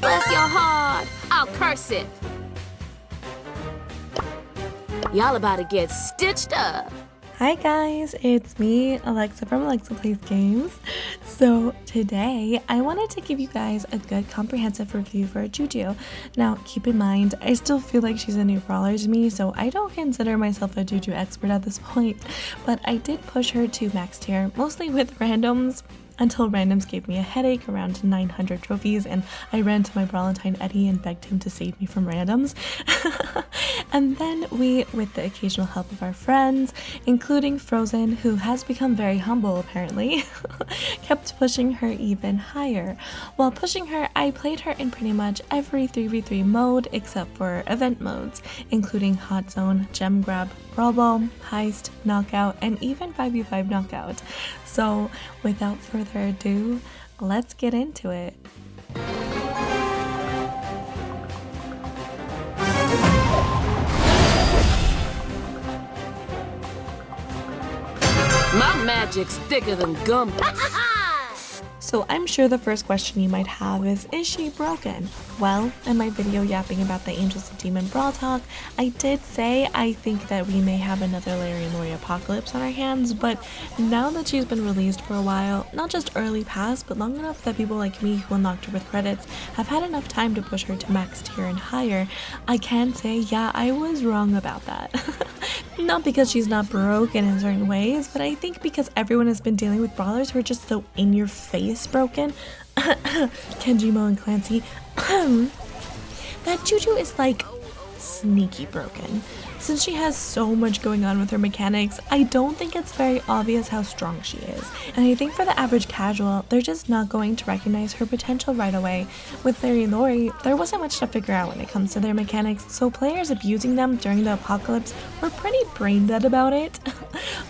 Bless your heart. I'll curse it. Y'all about to get stitched up. Hi guys, it's me, Alexa from Alexa Plays Games. So today, I wanted to give you guys a good comprehensive review for Juju. Now, keep in mind, I still feel like she's a new brawler to me, so I don't consider myself a Juju expert at this point, but I did push her to max tier, mostly with randoms, until randoms gave me a headache around 900 trophies and I ran to my Brawlentine Eddy and begged him to save me from randoms. And then we, with the occasional help of our friends, including Frozen, who has become very humble apparently, kept pushing her even higher. While pushing her, I played her in pretty much every 3v3 mode except for event modes, including Hot Zone, Gem Grab, Brawl Ball, Heist, Knockout, and even 5v5 Knockout. So without further ado, let's get into it. My magic's thicker than gum. So I'm sure the first question you might have is she broken? Well, in my video yapping about the Angels and Demon Brawl talk, I did say I think that we may have another Larry and Lori apocalypse on our hands, but now that she's been released for a while, not just early pass, but long enough that people like me who unlocked her with credits have had enough time to push her to max tier and higher, I can say, yeah, I was wrong about that. Not because she's not broken in certain ways, but I think because everyone has been dealing with brawlers who are just so in your face broken, Kenji, Mo, and Clancy, that Juju is like sneaky broken. Since she has so much going on with her mechanics, I don't think it's very obvious how strong she is, and I think for the average casual, they're just not going to recognize her potential right away. With Larry and Lori, there wasn't much to figure out when it comes to their mechanics, so players abusing them during the apocalypse were pretty brain dead about it.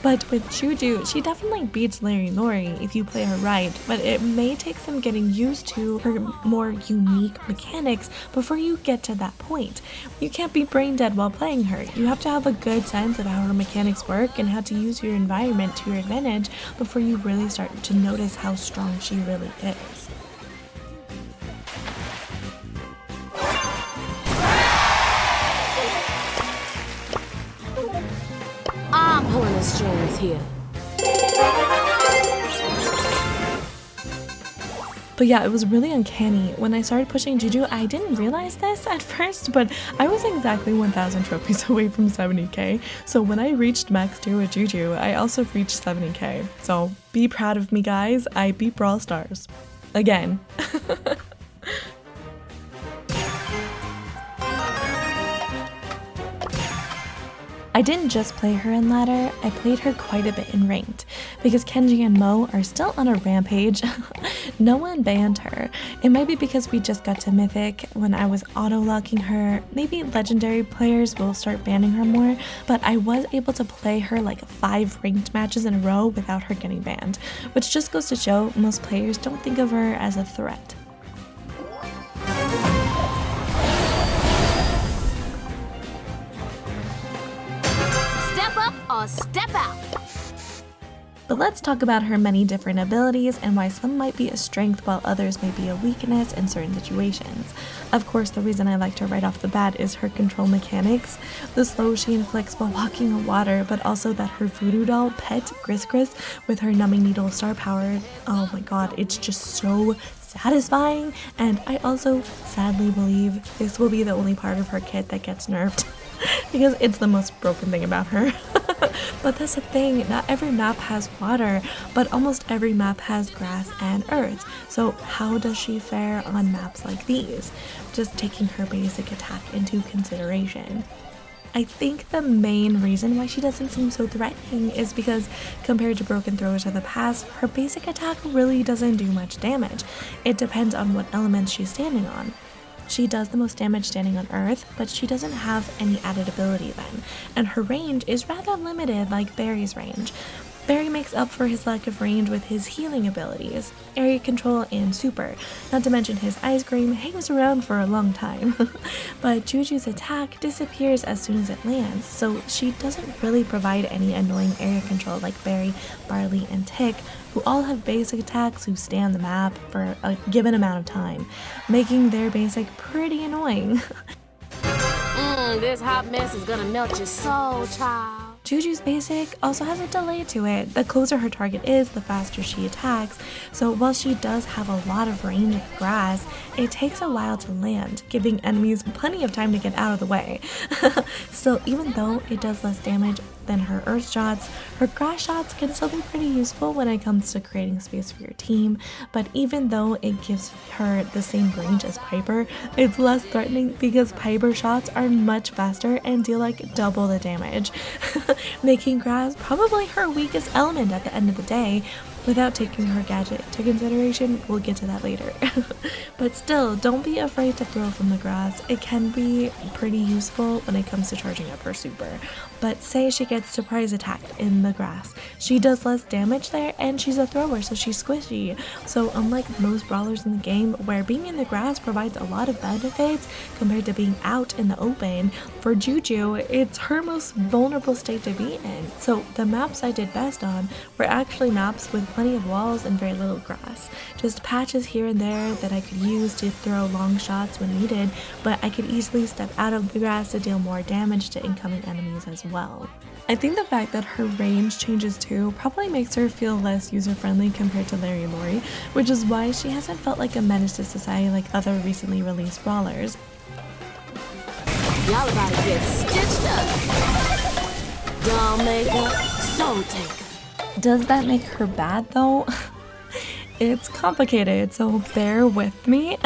But with Juju, she definitely beats Larry and Lori if you play her right, but it may take some getting used to her more unique mechanics before you get to that point. You can't be brain dead while playing her. You have to have a good sense of how her mechanics work and how to use your environment to your advantage before you really start to notice how strong she really is. I'm pulling the strings here. But yeah, it was really uncanny. When I started pushing Juju, I didn't realize this at first, but I was exactly 1,000 trophies away from 70k. So when I reached max tier with Juju, I also reached 70k. So be proud of me, guys. I beat Brawl Stars. Again. I didn't just play her in ladder, I played her quite a bit in ranked. Because Kenji and Mo are still on a rampage, no one banned her. It might be because we just got to Mythic when I was auto-locking her, maybe legendary players will start banning her more, but I was able to play her like 5 ranked matches in a row without her getting banned, which just goes to show most players don't think of her as a threat. Or step out. But let's talk about her many different abilities and why some might be a strength while others may be a weakness in certain situations. Of course, the reason I liked her right off the bat is her control mechanics, the slow she inflicts while walking on water, but also that her voodoo doll pet, Gris Gris, with her numbing needle star power, oh my god, it's just so satisfying. And I also sadly believe this will be the only part of her kit that gets nerfed. Because it's the most broken thing about her. But that's the thing, not every map has water, but almost every map has grass and earth. So how does she fare on maps like these? Just taking her basic attack into consideration. I think the main reason why she doesn't seem so threatening is because compared to broken throwers of the past, her basic attack really doesn't do much damage. It depends on what elements she's standing on. She does the most damage standing on Earth, but she doesn't have any added ability then, and her range is rather limited like Barry's range. Barry makes up for his lack of range with his healing abilities, area control, and super, not to mention his ice cream hangs around for a long time. But Juju's attack disappears as soon as it lands, so she doesn't really provide any annoying area control like Barry, Barley, and Tick, who all have basic attacks who stay on the map for a given amount of time, making their basic pretty annoying. This hot mess is gonna melt your soul, child. Juju's basic also has a delay to it. The closer her target is, the faster she attacks, so while she does have a lot of range in the grass, it takes a while to land, giving enemies plenty of time to get out of the way. Still, even though it does less damage than her earth shots, her grass shots can still be pretty useful when it comes to creating space for your team, but even though it gives her the same range as Piper, it's less threatening because Piper shots are much faster and deal like double the damage, making grass probably her weakest element at the end of the day. Without taking her gadget into consideration, we'll get to that later. But still, don't be afraid to throw from the grass. It can be pretty useful when it comes to charging up her super. But say she gets surprise attacked in the grass. She does less damage there, and she's a thrower, so she's squishy. So unlike most brawlers in the game, where being in the grass provides a lot of benefits compared to being out in the open, for Juju, it's her most vulnerable state to be in. So the maps I did best on were actually maps with plenty of walls and very little grass. Just patches here and there that I could use to throw long shots when needed, but I could easily step out of the grass to deal more damage to incoming enemies as well. I think the fact that her range changes too probably makes her feel less user-friendly compared to Larry and Lori, which is why she hasn't felt like a menace to society like other recently released brawlers. Y'all about to get stitched up. Doll makeup, soul taker. Does that make her bad though? It's complicated, so bear with me. Look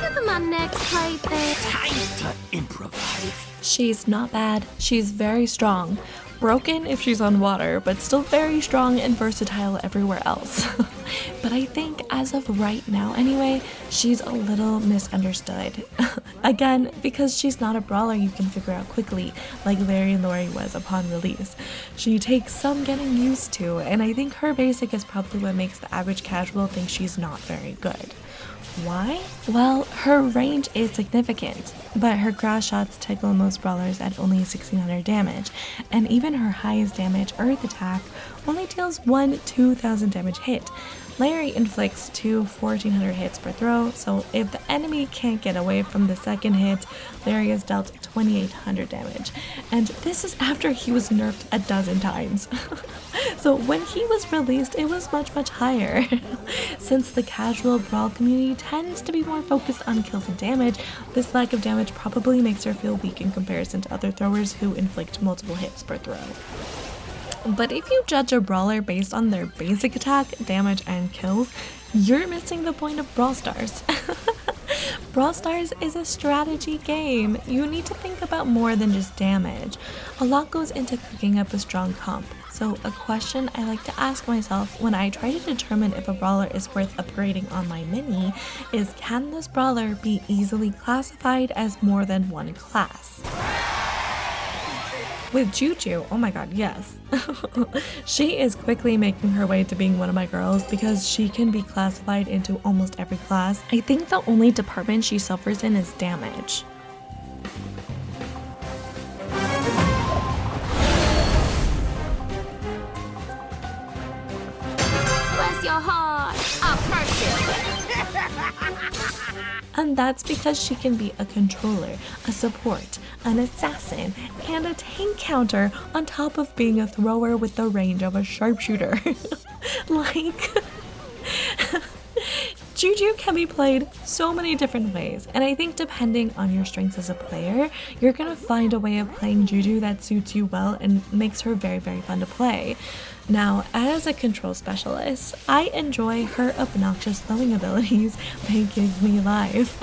at my next plaything. Time to improvise. She's not bad. She's very strong. Broken if she's on water, but still very strong and versatile everywhere else. But I think as of right now anyway, she's a little misunderstood. Again, because she's not a brawler you can figure out quickly, like Larry and Lori was upon release. She takes some getting used to, and I think her basic is probably what makes the average casual think she's not very good. Why? Well, her range is significant, but her grass shots tickle most brawlers at only 1600 damage, and even her highest damage earth attack only deals one 2000 damage hit. Larry inflicts two 1400 hits per throw, so if the enemy can't get away from the second hit, Larry is dealt 2800 damage. And this is after he was nerfed a dozen times. So when he was released, it was much higher. Since the casual brawl community tends to be more focused on kills and damage, this lack of damage probably makes her feel weak in comparison to other throwers who inflict multiple hits per throw. But if you judge a brawler based on their basic attack, damage, and kills, you're missing the point of Brawl Stars. Brawl Stars is a strategy game. You need to think about more than just damage. A lot goes into cooking up a strong comp. So a question I like to ask myself when I try to determine if a brawler is worth upgrading on my mini is, can this brawler be easily classified as more than one class? With Juju, oh my god, yes. She is quickly making her way to being one of my girls because she can be classified into almost every class. I think the only department she suffers in is damage. Bless your heart, a person. And that's because she can be a controller, a support, an assassin, and a tank counter on top of being a thrower with the range of a sharpshooter. Like, Juju can be played so many different ways, and I think depending on your strengths as a player, you're gonna find a way of playing Juju that suits you well and makes her very fun to play. Now, as a control specialist, I enjoy her obnoxious throwing abilities. They give me life.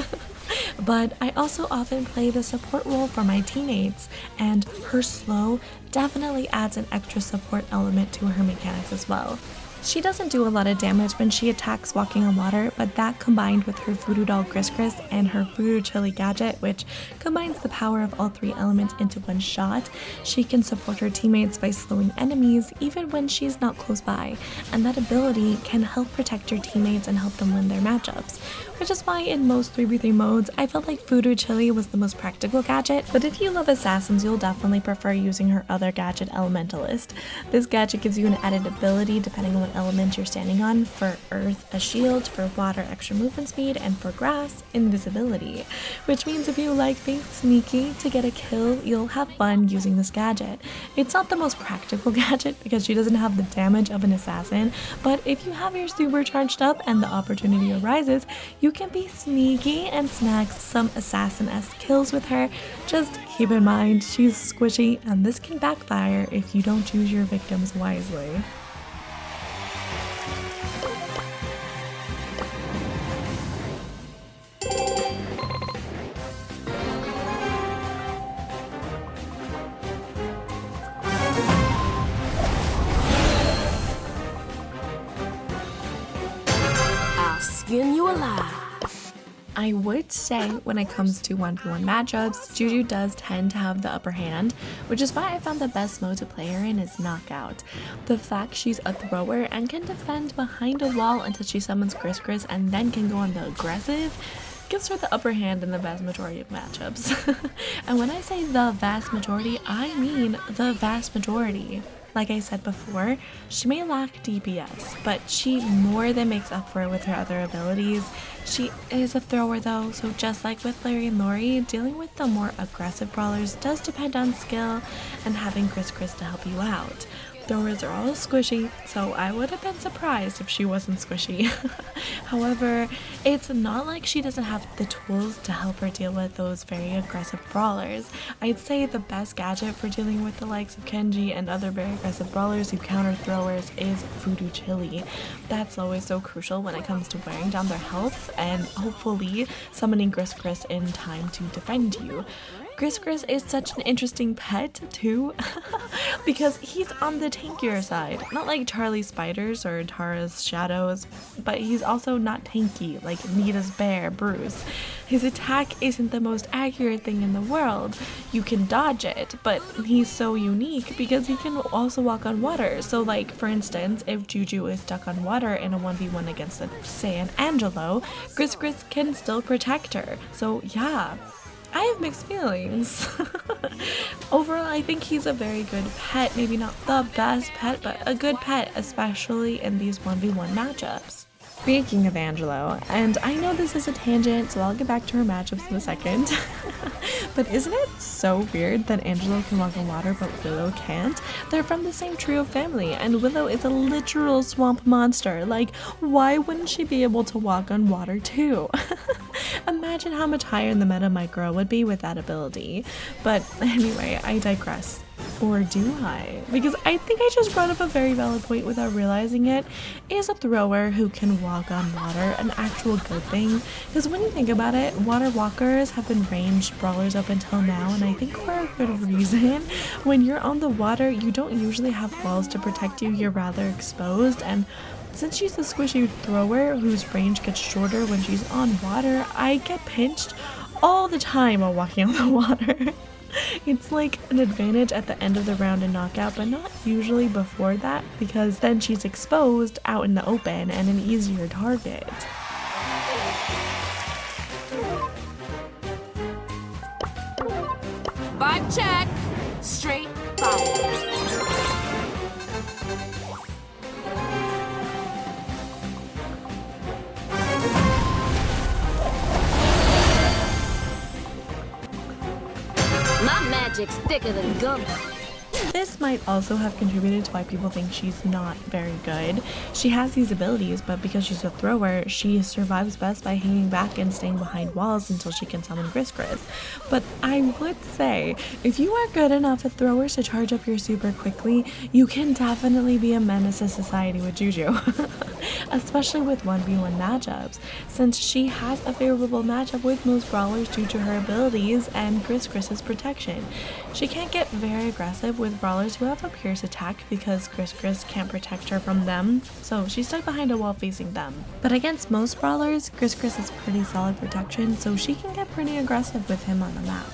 But I also often play the support role for my teammates, and her slow definitely adds an extra support element to her mechanics as well. She doesn't do a lot of damage when she attacks walking on water, but that combined with her voodoo doll Gris Gris and her voodoo chili gadget, which combines the power of all three elements into one shot, she can support her teammates by slowing enemies even when she's not close by, and that ability can help protect your teammates and help them win their matchups, which is why in most 3v3 modes I felt like voodoo chili was the most practical gadget. But if you love assassins, you'll definitely prefer using her other gadget, Elementalist. This gadget gives you an added ability depending on what element you're standing on. For earth, a shield; for water, extra movement speed; and for grass, invisibility. Which means if you like being sneaky to get a kill, you'll have fun using this gadget. It's not the most practical gadget because she doesn't have the damage of an assassin, but if you have your super charged up and the opportunity arises, you can be sneaky and snag some assassin-esque kills with her. Just keep in mind, she's squishy and this can backfire if you don't choose your victims wisely. Skin you alive. I would say when it comes to 1v1 matchups, Juju does tend to have the upper hand, which is why I found the best mode to play her in is Knockout. The fact she's a thrower and can defend behind a wall until she summons Gris Gris and then can go on the aggressive gives her the upper hand in the vast majority of matchups. And when I say the vast majority, I mean the vast majority. Like I said before, she may lack DPS, but she more than makes up for it with her other abilities. She is a thrower though, so just like with Larry and Lori, dealing with the more aggressive brawlers does depend on skill and having Gris Gris to help you out. Throwers are all squishy, so I would have been surprised if she wasn't squishy. However, it's not like she doesn't have the tools to help her deal with those very aggressive brawlers. I'd say the best gadget for dealing with the likes of Kenji and other very aggressive brawlers who counter throwers is Voodoo Chili. That's always so crucial when it comes to wearing down their health and hopefully summoning Gris Gris in time to defend you. Gris Gris is such an interesting pet too, because he's on the tankier side. Not like Charlie's Spiders or Tara's Shadows, but he's also not tanky like Nita's Bear, Bruce. His attack isn't the most accurate thing in the world. You can dodge it, but he's so unique because he can also walk on water. So like, for instance, if Juju is stuck on water in a 1v1 against, say, an Angelo, Gris Gris can still protect her. So yeah. I have mixed feelings. Overall, I think he's a very good pet. Maybe not the best pet, but a good pet, especially in these 1v1 matchups. Speaking of Angelo, and I know this is a tangent, so I'll get back to her matchups in a second. But isn't it so weird that Angelo can walk on water but Willow can't? They're from the same trio family, and Willow is a literal swamp monster. Like, why wouldn't she be able to walk on water too? Imagine how much higher in the meta my girl would be with that ability. But anyway, I digress. Or do I? Because I think I just brought up a very valid point without realizing it. Is a thrower who can walk on water an actual good thing? Because when you think about it, water walkers have been ranged brawlers up until now, and I think for a good reason. When you're on the water, you don't usually have walls to protect you, you're rather exposed, and since she's a squishy thrower whose range gets shorter when she's on water, I get pinched all the time while walking on the water. It's like an advantage at the end of the round in Knockout, but not usually before that, because then she's exposed out in the open and an easier target. Vibe check. Straight fire. My magic's thicker than gum. This might also have contributed to why people think she's not very good. She has these abilities, but because she's a thrower, she survives best by hanging back and staying behind walls until she can summon Gris Gris. But I would say, if you are good enough at throwers to charge up your super quickly, you can definitely be a menace to society with Juju. especially with 1v1 matchups, since she has a favorable matchup with most brawlers due to her abilities and Chris's protection. She can't get very aggressive with brawlers who have a pierce attack because Chris can't protect her from them, so she's stuck behind a wall facing them. But against most brawlers, Chris has pretty solid protection, so she can get pretty aggressive with him on the map.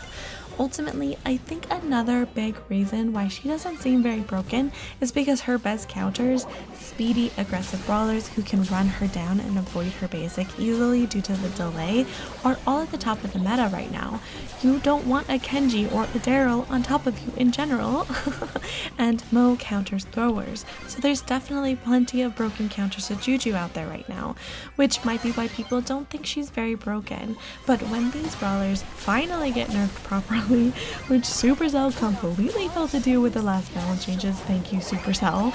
Ultimately, I think another big reason why she doesn't seem very broken is because her best counters, speedy, aggressive brawlers who can run her down and avoid her basic easily due to the delay, are all at the top of the meta right now. You don't want a Kenji or a Daryl on top of you in general, and Mo counters throwers, so there's definitely plenty of broken counters to Juju out there right now, which might be why people don't think she's very broken. But when these brawlers finally get nerfed properly, which Supercell completely failed to do with the last balance changes, thank you Supercell,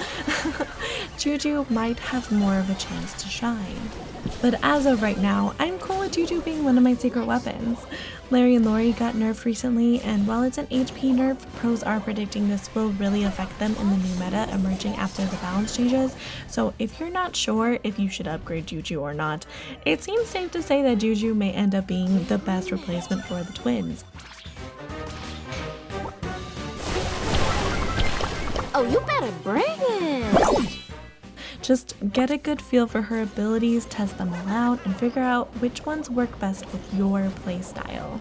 Juju might have more of a chance to shine. But as of right now, I'm cool with Juju being one of my secret weapons. Larry and Lori got nerfed recently, and while it's an HP nerf, pros are predicting this will really affect them in the new meta emerging after the balance changes, so if you're not sure if you should upgrade Juju or not, it seems safe to say that Juju may end up being the best replacement for the twins. Oh, you better bring it! Just get a good feel for her abilities, test them all out, and figure out which ones work best with your playstyle.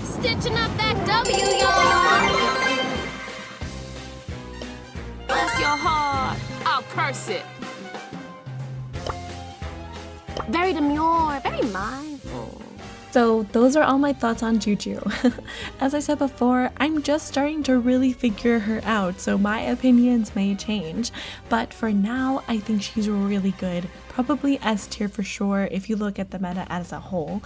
Stitching up that W, y'all! Bless your heart! I'll curse it! Very demure, very mindful. So those are all my thoughts on Juju. As I said before, I'm just starting to really figure her out, so my opinions may change. But for now, I think she's really good. Probably S tier for sure if you look at the meta as a whole.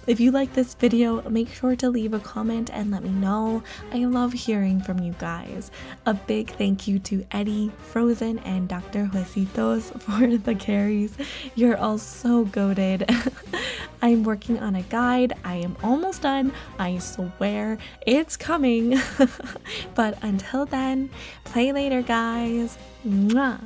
If you like this video, make sure to leave a comment and let me know. I love hearing from you guys. A big thank you to Eddy, Frozen, and Dr. Huesitos for the carries. You're all so goated. I'm working on a guide. I am almost done. I swear it's coming. But until then, play later, guys. Mwah.